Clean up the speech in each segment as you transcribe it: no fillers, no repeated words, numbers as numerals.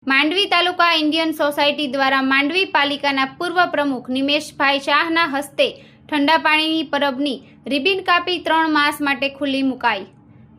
માંડવી તાલુકા Indian society દ્વારા માંડવી પાલિકાના પૂર્વ પ્રમુખ નિમેશભાઈ શાહના હસ્તે ઠંડા પાણીની પરબની રિબિન કાપી 3 માસ માટે ખુલ્લી મુકાઈ।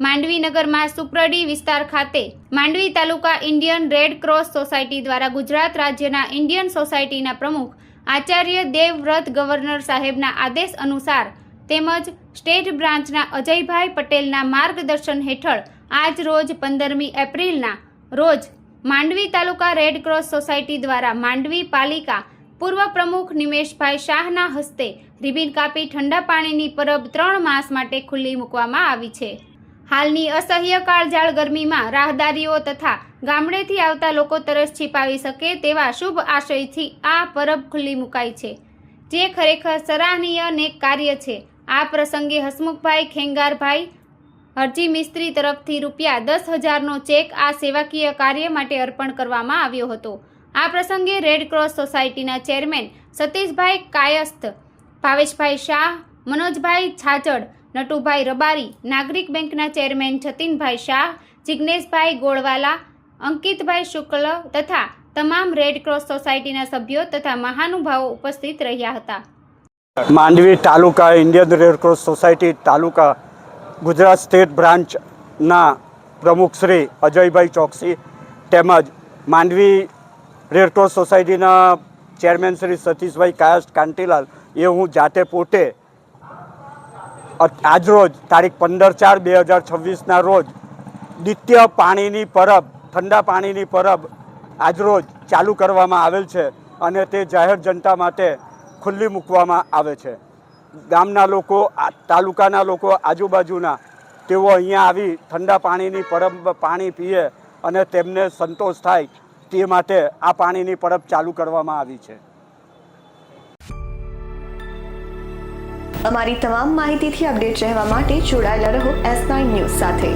માંડવી નગરમાં સુપ્રડી વિસ્તાર ખાતે માંડવી તાલુકા ઇન્ડિયન રેડ ક્રોસ સોસાયટી દ્વારા ગુજરાત રાજ્યના ઇન્ડિયન સોસાયટીના પ્રમુખ આચાર્ય દેવવ્રત ગવર્નર સાહેબના આદેશ અનુસાર તેમજ સ્ટેટ બ્રાન્ચના અજયભાઈ પટેલના માર્ગદર્શન હેઠળ આજ રોજ 15મી એપ્રિલના રોજ માંડવી તાલુકા રેડ ક્રોસ સોસાયટી દ્વારા માંડવી પાલિકા પૂર્વ પ્રમુખ નિમેશભાઈ શાહના હસ્તે રિબિન કાપી ઠંડા પાણીની પરબ 3 માસ માટે ખુલ્લી મૂકવામાં આવી છે। હાલની અસહ્ય કાળઝાળ ગરમીમાં રાહદારીઓ તથા ગામડેથી આવતા લોકો તરસ છીપાવી શકે તેવા શુભ આશયથી આ પરબ ખુલ્લી મુકાઈ છે, જે ખરેખર સરાહનીય નેક કાર્ય છે। આ પ્રસંગે હસમુખભાઈ ખેંગારભાઈ હરજી મિસ્ત્રી તરફથી ₹10,000નો ચેક આ સેવાકીય કાર્ય માટે અર્પણ કરવામાં આવ્યો હતો। આ પ્રસંગે રેડ ક્રોસ સોસાયટીના ચેરમેન સતીશભાઈ કાયસ્થ, ભાવેશભાઈ શાહ, મનોજભાઈ છાજડ, નટુભાઈ રબારી, નાગરિક બેંકના ચેરમેન જતીનભાઈ શાહ, જિગ્નેશભાઈ ગોળવાલા, અંકિતભાઈ શુક્લ તથા તમામ રેડ ક્રોસ સોસાયટીના સભ્યો તથા મહાનુભાવો ઉપસ્થિત રહ્યા હતા। માંડવી તાલુકા ઇન્ડિયન રેડ ક્રોસ સોસાયટી તાલુકા ગુજરાત સ્ટેટ બ્રાન્ચના પ્રમુખ શ્રી અજયભાઈ ચોકસી તેમજ માંડવી રેડ ક્રોસ સોસાયટીના ચેરમેન શ્રી સતીશભાઈ કાયસ્થ કાંટીલાલ એ હું જાતે પોતે આજરોજ તારીખ 15/4/2026ના રોજ નિત્ય પાણીની પરબ, ઠંડા પાણીની પરબ આજરોજ ચાલુ કરવામાં આવેલ છે અને તે જાહેર જનતા માટે ખુલ્લી મૂકવામાં આવે છે। ગામના લોકો, તાલુકાના લોકો, આજુબાજુના તેઓ અહીંયા આવી ઠંડા પાણીની પરબ પાણી પીએ અને તેમને સંતોષ થાય તે માટે આ પાણીની પરબ ચાલુ કરવામાં આવી છે। અમારી તમામ માહિતીથી અપડેટ રહેવા માટે જોડાયેલા રહો S9 ન્યૂઝ સાથે।